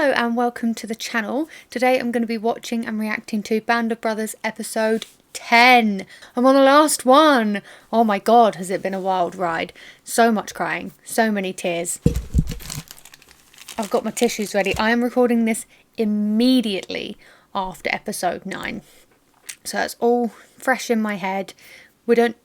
Hello and welcome to the channel. Today I'm going to be watching and reacting to Band of Brothers episode 10. I'm on the last one. Oh my god, has it been a wild ride. So much crying, so many tears. I've got my tissues ready. I am recording this immediately after episode 9. So it's all fresh in my head. We don't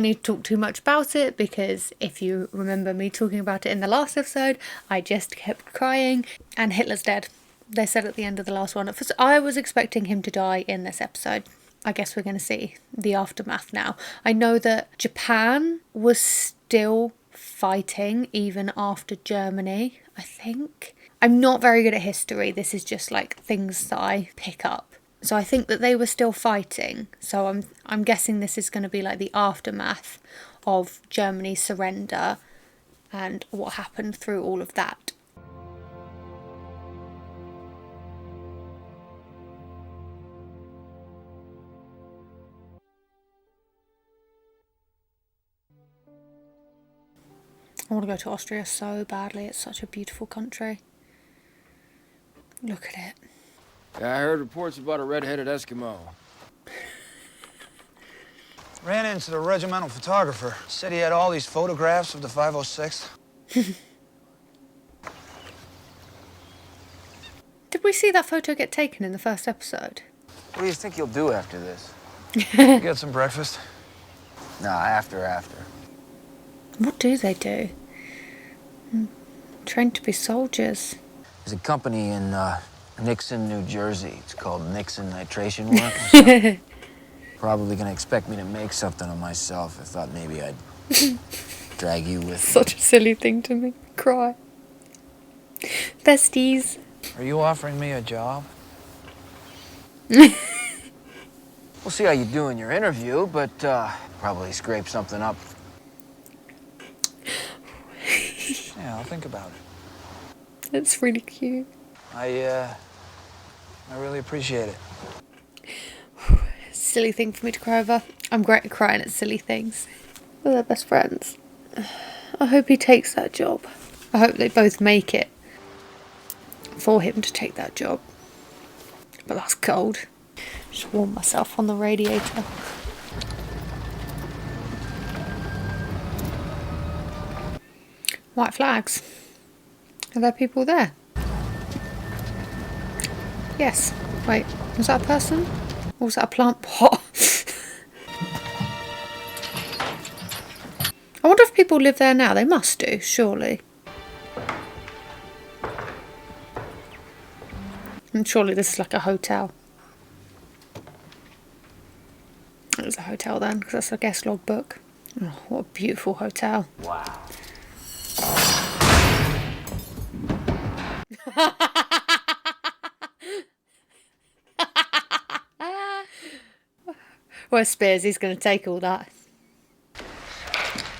need to talk too much about it because if you remember me talking about it in the last episode, I just kept crying and Hitler's dead. They said at the end of the last one. I was expecting him to die in this episode. I guess we're going to see the aftermath now. I know that Japan was still fighting even after Germany, I think. I'm not very good at history. This is just like things that I pick up. So I think that they were still fighting. So I'm guessing this is going to be like the aftermath of Germany's surrender and what happened through all of that. I want to go to Austria so badly. It's such a beautiful country. Look at it. Yeah, I heard reports about a red-headed Eskimo. Ran into the regimental photographer. Said he had all these photographs of the 506. Did we see that photo get taken in the first episode? What do you think you'll do after this? Get some breakfast. Nah, after. What do they do? Trained to be soldiers. There's a company in Nixon, New Jersey. It's called Nixon Nitration Work. Probably gonna expect me to make something of myself. I thought maybe I'd drag you with Such a silly thing to make me cry. Besties. Are you offering me a job? We'll see how you do in your interview, but probably scrape something up. Yeah, I'll think about it. It's really cute. I really appreciate it. Silly thing for me to cry over. I'm great at crying at silly things. Well, they're best friends. I hope he takes that job. I hope they both make it for him to take that job. But that's cold. Just warm myself on the radiator. White flags. Are there people there? Yes. Wait, was that a person? Or was that a plant pot? I wonder if people live there now. They must do, surely. And surely this is like a hotel. It was a hotel then, because that's a guest log book. Oh, what a beautiful hotel. Wow. Where's Spears? He's going to take all that.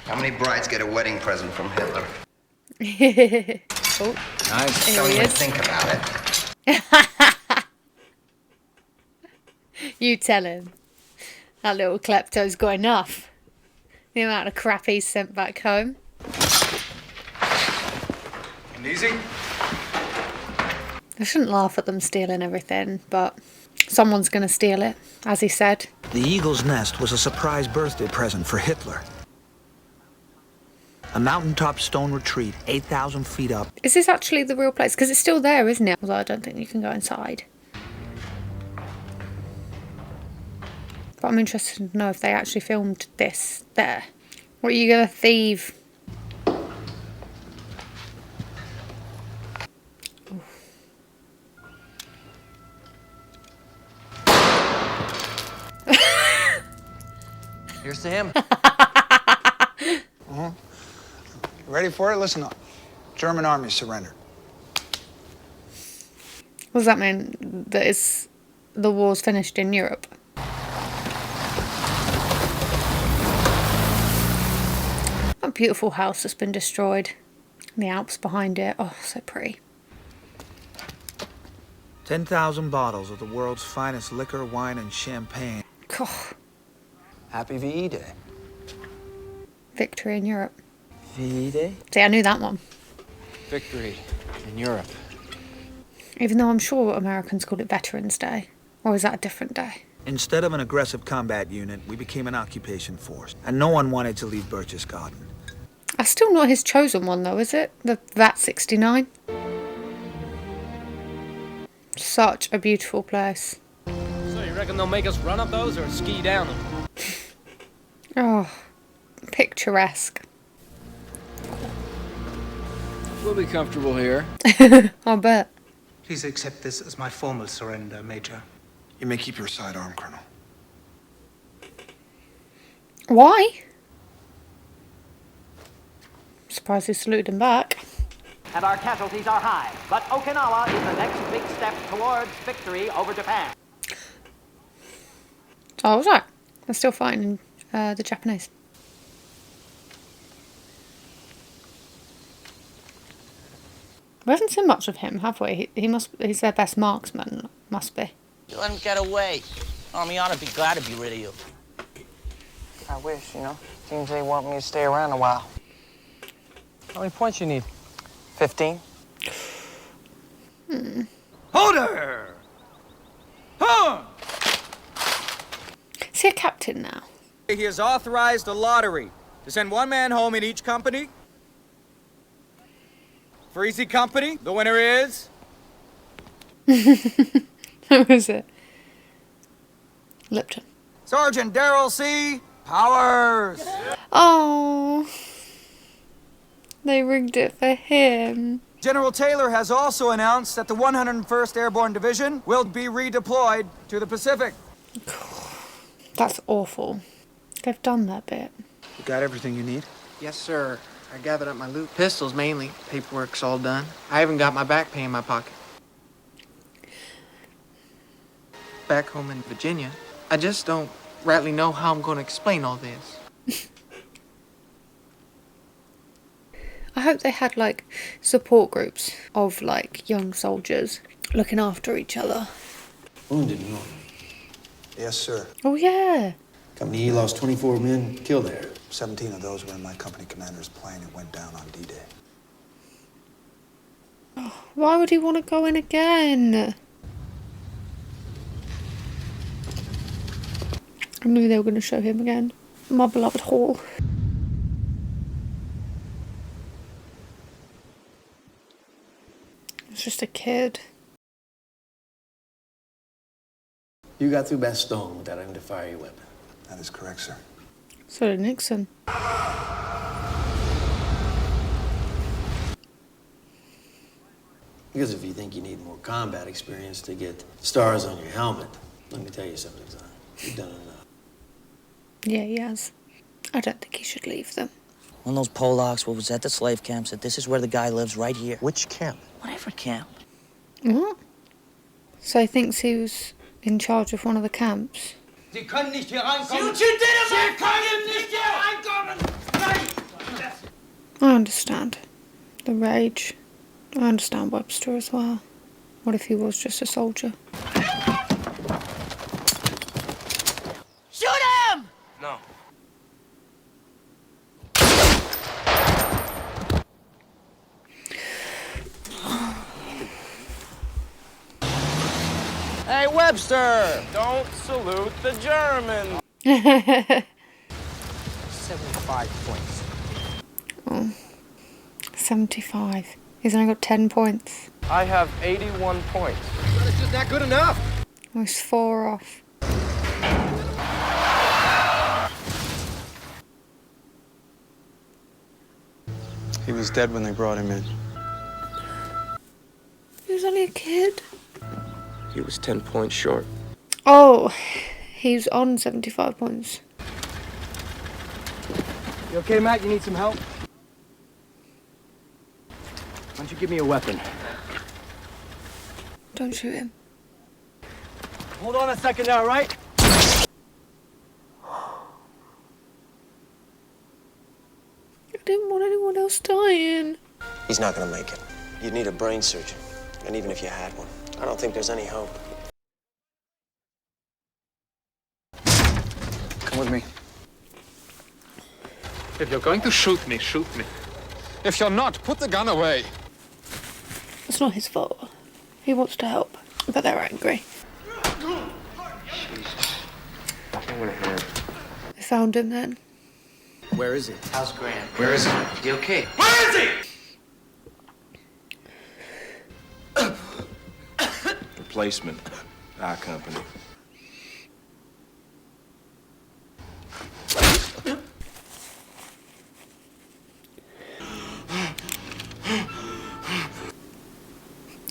How many brides get a wedding present from Hitler? Oh, Nice. here Don't he even is. think about it. You tell him. That little klepto's got enough. The amount of crap he's sent back home. And easy? I shouldn't laugh at them stealing everything, but someone's going to steal it, as he said. The Eagle's Nest was a surprise birthday present for Hitler. A mountaintop stone retreat, 8,000 feet up. Is this actually the real place? Because it's still there, isn't it? Although I don't think you can go inside. But I'm interested to know if they actually filmed this there. What are you going to thieve? Here's to him. Ready for it? Listen up. German army surrendered. What does that mean? That the war's finished in Europe? A beautiful house that's been destroyed. The Alps behind it. Oh, so pretty. 10,000 bottles of the world's finest liquor, wine, and champagne. God. Happy VE Day. Victory in Europe. VE Day? See, I knew that one. victory in Europe. Even though I'm sure Americans call it Veterans Day. Or is that a different day? Instead of an aggressive combat unit, we became an occupation force, and no one wanted to leave Birch's Garden. That's still not his chosen one though, is it? The VAT-69? Such a beautiful place. So you reckon they'll make us run up those or ski down them? Oh, picturesque. We'll be comfortable here. I'll bet. Please accept this as my formal surrender, Major. You may keep your sidearm, Colonel. Why? Surprised he saluted him back. And our casualties are high, but Okinawa is the next big step towards victory over Japan. Oh, was right. They're still fighting the Japanese. We haven't seen much of him, have we? He's their best marksman, must be. You let him get away. Army ought to be glad to be rid of you. I wish, you know. Seems they want me to stay around a while. How many points you need? 15. Order! Huh! Is he a captain now? He has authorized a lottery to send one man home in each company. For Easy Company, the winner is... Who is it? Lipton. Sergeant Darrell C. Powers. Oh, they rigged it for him. General Taylor has also announced that the 101st Airborne Division will be redeployed to the Pacific. That's awful. They've done that bit. You got everything you need? Yes, sir. I gathered up my loot. Pistols, mainly. Paperwork's all done. I haven't got my back pay in my pocket. Back home in Virginia, I just don't rightly know how I'm going to explain all this. I hope they had, like, support groups of, like, young soldiers looking after each other. Wounded and all. Yes, sir. Oh, yeah. Company lost 24 men killed there. 17 of those were in my company commander's plane. It went down on D-Day. Oh, why would he want to go in again? I knew they were going to show him again. My beloved Hall. It's just a kid. You got through Bastogne without having to fire your weapon. That is correct, sir. So did Nixon. Because if you think you need more combat experience to get stars on your helmet, let me tell you something, son. You've done enough. Yeah, he has. I don't think he should leave them. One of those Polacks what was at the slave camp said this is where the guy lives right here. Which camp? Whatever camp. What? So he thinks he was in charge of one of the camps. Sie können nicht hier reinkommen. Sie können nicht hier reinkommen. Nein! I understand. The rage. I understand Webster as well. What if he was just a soldier? Shoot him! No. Hey, Webster! Don't salute the German. 75 points. Oh, 75. He's only got 10 points. I have 81 points. But it's just not good enough. Oh, he's 4 off. He was dead when they brought him in. He was only a kid. He was 10 points short. Oh, he's on 75 points. You okay, Matt? You need some help? Why don't you give me a weapon? Don't shoot him. Hold on a second now, all right? I didn't want anyone else dying. He's not gonna make it. You'd need a brain surgeon. And even if you had one, I don't think there's any hope. Come with me. If you're going to shoot me, shoot me. If you're not, put the gun away. It's not his fault. He wants to help, but they're angry. They found him then. Where is he? How's Grant? Where is he? Is he okay? Where is he? Replacement. Our company.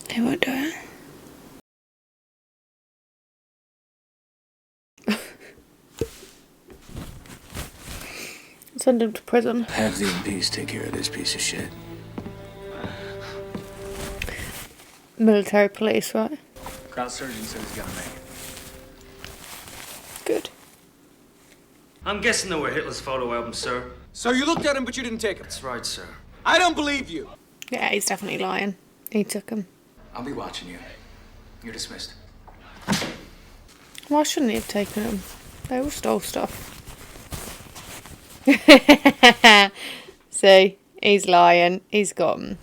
He won't do it. Send him to prison. Have the MPs take care of this piece of shit. Military police, right? Crown surgeon said he's gonna make it. Good. I'm guessing they were Hitler's photo albums, sir. So you looked at him, but you didn't take him. That's right, sir. I don't believe you. Yeah, he's definitely lying. He took him. I'll be watching you. You're dismissed. Why shouldn't he have taken him? They all stole stuff. See, he's lying. He's got him.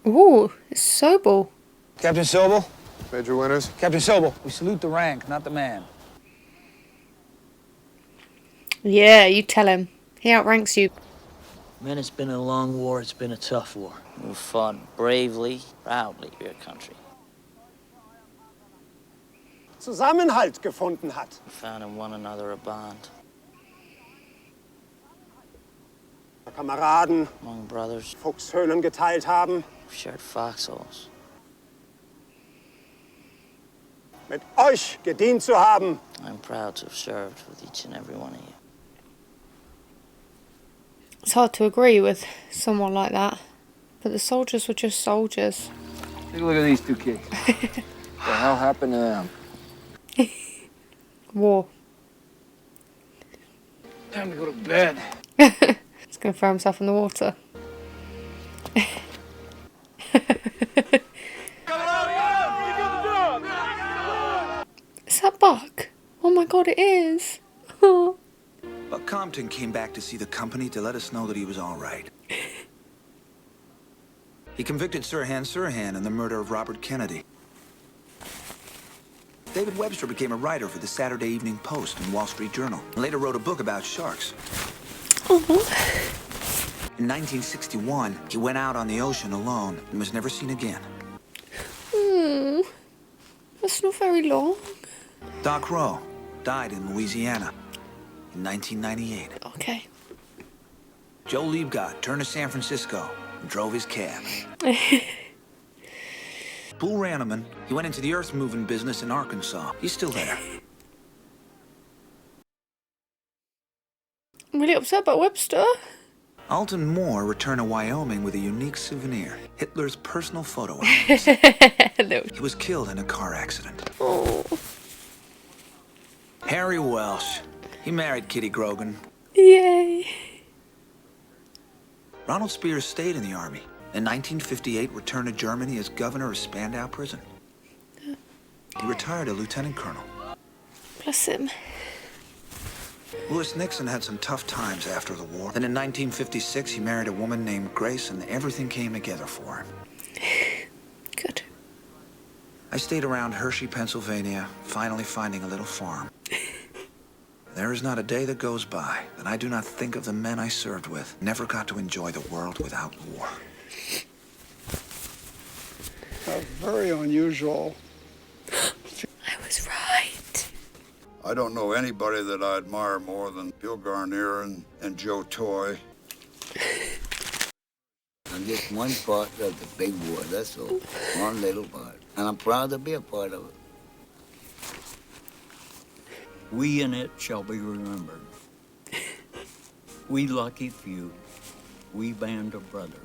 Ooh, it's Sobel. Captain Sobel? Major Winters? Captain Sobel, we salute the rank, not the man. Yeah, you tell him. He outranks you. Man, it's been a long war. It's been a tough war. We fought bravely, proudly for your country. Zusammenhalt gefunden hat. We found in one another a bond. Kameraden, Among brothers, Fuchshöhlen geteilt haben. we shared foxholes. Mit euch gedient zu haben. I'm proud to have served with each and every one of you. It's hard to agree with someone like that. But the soldiers were just soldiers. Take a look at these two kids. What the hell happened to them? War. Time to go to bed. He's gonna throw himself in the water. Is that Buck? Oh my god, it is. But Compton came back to see the company to let us know that he was all right. He convicted Sirhan in the murder of Robert Kennedy. David Webster became a writer for the Saturday Evening Post and Wall Street Journal, and later wrote a book about sharks. In 1961, he went out on the ocean alone and was never seen again. That's not very long. Doc Rowe died in Louisiana in 1998. Okay. Joe Liebgott turned to San Francisco and drove his cab. Poole Ranneman, he went into the earth-moving business in Arkansas. He's still there. I'm really upset about Webster. Alton Moore returned to Wyoming with a unique souvenir, Hitler's personal photo albums. He was killed in a car accident. Oh. Harry Welsh, he married Kitty Grogan. Yay. Ronald Spears stayed in the Army. In 1958, returned to Germany as governor of Spandau Prison. He retired a lieutenant colonel. Bless him. Lewis Nixon had some tough times after the war. Then in 1956, he married a woman named Grace, and everything came together for him. Good. I stayed around Hershey, Pennsylvania, finally finding a little farm. There is not a day that goes by that I do not think of the men I served with. Never got to enjoy the world without war. Very unusual. I was right. I don't know anybody that I admire more than Bill Garnier and Joe Toy. I'm just one part of the big war, that's all. One little part. And I'm proud to be a part of it. We in it shall be remembered. We lucky few, we band of brothers.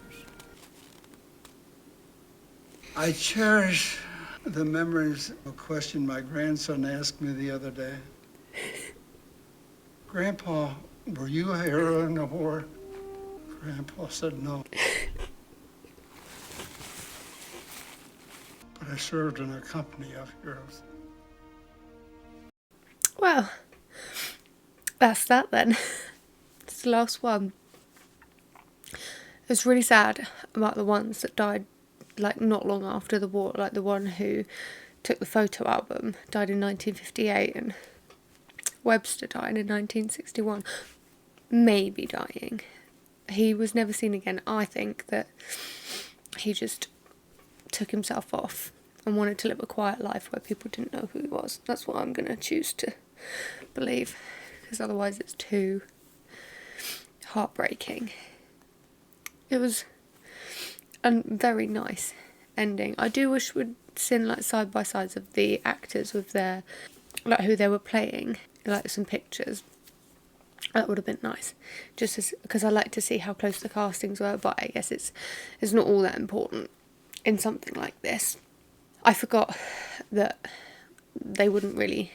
I cherish the memories of a question my grandson asked me the other day. Grandpa, were you a hero in the war? Grandpa said no. But I served in a company of heroes. Well, that's that then. It's the last one. was really sad about the ones that died like not long after the war, like the one who took the photo album died in 1958 and Webster died in 1961. Maybe dying. He was never seen again. I think that he just took himself off and wanted to live a quiet life where people didn't know who he was. That's what I'm going to choose to believe, because otherwise it's too heartbreaking. It was a very nice ending. I do wish we'd seen like side by sides of the actors with their, like who they were playing, like some pictures. That would have been nice, just because I like to see how close the castings were, but I guess it's not all that important in something like this. I forgot that they wouldn't really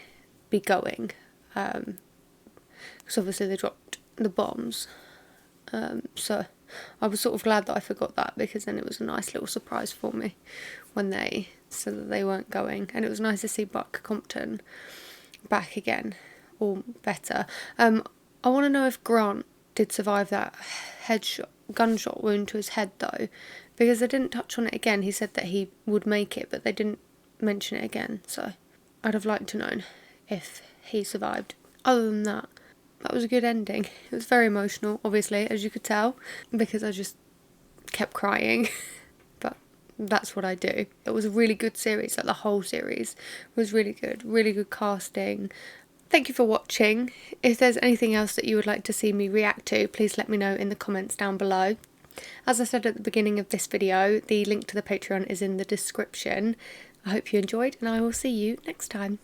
be going, because obviously they dropped the bombs, so I was sort of glad that I forgot that, because then it was a nice little surprise for me when they said that they weren't going, and it was nice to see Buck Compton back again, or better. I want to know if Grant did survive that gunshot wound to his head though, because they didn't touch on it again. He said that he would make it, but they didn't mention it again, so I'd have liked to know if he survived. Other than that, that was a good ending. It was very emotional, obviously, as you could tell, because I just kept crying, but that's what I do. It was a really good series, like the whole series was really good casting. Thank you for watching. If there's anything else that you would like to see me react to, please let me know in the comments down below. As I said at the beginning of this video, the link to the Patreon is in the description. I hope you enjoyed, and I will see you next time.